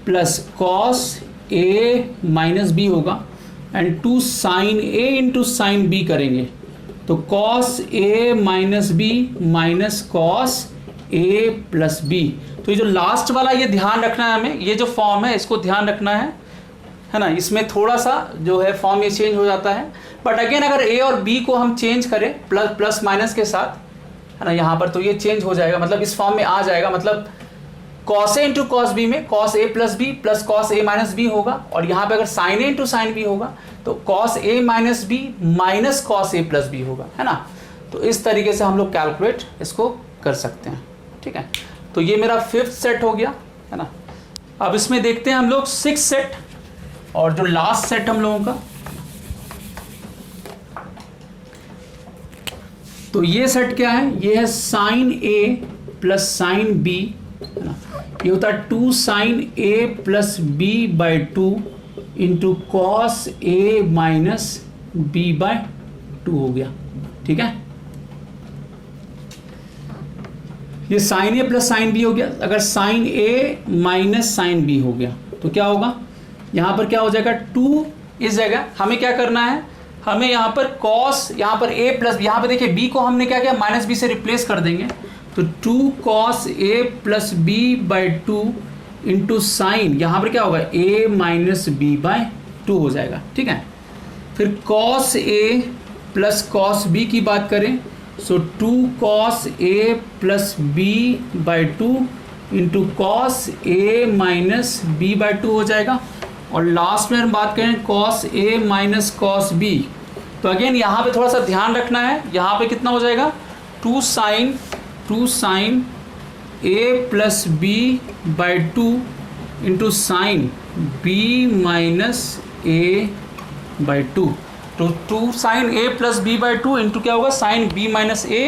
plus cos a minus b होगा। And 2 sine a into sine b करेंगे तो cos a minus b minus cos a plus b. तो ये जो last वाला ये ध्यान रखना है हमें, ये जो फॉर्म है इसको ध्यान रखना है ना। इसमें थोड़ा सा जो है फॉर्म ये चेंज हो जाता है, बट अगेन अगर a और b को हम चेंज करें प्लस प्लस माइनस के साथ, है ना, यहाँ पर तो ये चेंज हो जाएगा, मतलब इस फॉर्म में आ जाएगा। मतलब cos a into cos B में cos A plus b plus cos a minus b होगा, और यहाँ पे अगर sine a into sine B होगा तो cos a minus b minus cos A plus B होगा, है ना। तो इस तरीके से हम लोग कैलकुलेट इसको कर सकते हैं। ठीक है, तो ये मेरा फिफ्थ सेट हो गया, है ना। अब इसमें देखते हैं हम लोग सिक्स सेट, और जो लास्ट सेट हम लोगों का, तो ये सेट क्या है, ये है sine a plus sine b, है ना। ये होता है 2 sine a plus b by 2 into cos a minus b by 2 हो गया। ठीक है, ये sine a plus sine b हो गया। अगर sine a minus sine b हो गया तो क्या होगा, यहाँ पर क्या हो जाएगा 2 इस जगह हमें क्या करना है, हमें यहाँ पर कॉस, यहाँ पर a प्लस, यहाँ पर देखिए b को हमने क्या किया माइनस बी से रिप्लेस कर देंगे तो 2 cos a plus b by 2 into sine, यहाँ पर क्या होगा a माइनस बी बाई 2 हो जाएगा। ठीक है, फिर cos a plus cos b की बात करें so 2 cos a plus b by 2 into cos a minus b by 2 हो जाएगा। और लास्ट में हम बात करें cos a minus cos b, तो अगेन यहाँ पे थोड़ा सा ध्यान रखना है, यहाँ पे कितना हो जाएगा 2 sine a plus b by 2 into sine b minus a by 2। तो 2 sine a plus b by 2 into क्या होगा sine b minus a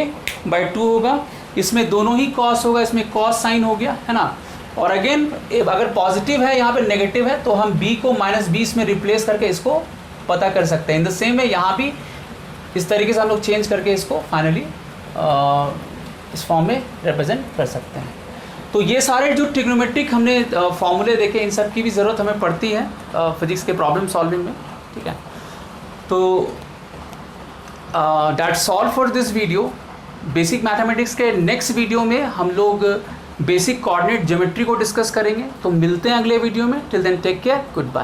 by 2 होगा। इसमें दोनों ही कॉस होगा, इसमें कॉस साइन हो गया, है ना। और अगेन अगर पॉजिटिव है यहाँ पे नेगेटिव है तो हम b को माइनस बी में रिप्लेस करके इसको पता कर सकते हैं। इन द सेम है यहाँ भी इस तरीके से हम लोग चेंज करके इसको फाइनली इस फॉर्म में रिप्रेजेंट कर सकते हैं। तो ये सारे जो ट्रिग्नोमेट्रिक हमने फॉर्मूले देखे, इन सब की भी ज़रूरत हमें पड़ती है फिजिक्स के प्रॉब्लम सॉल्विंग में। ठीक है, तो that's all for this video. Basic mathematics के नेक्स्ट वीडियो में हम लोग बेसिक कोऑर्डिनेट ज्योमेट्री को डिस्कस करेंगे। तो मिलते हैं अगले वीडियो में। Till then take care, good bye.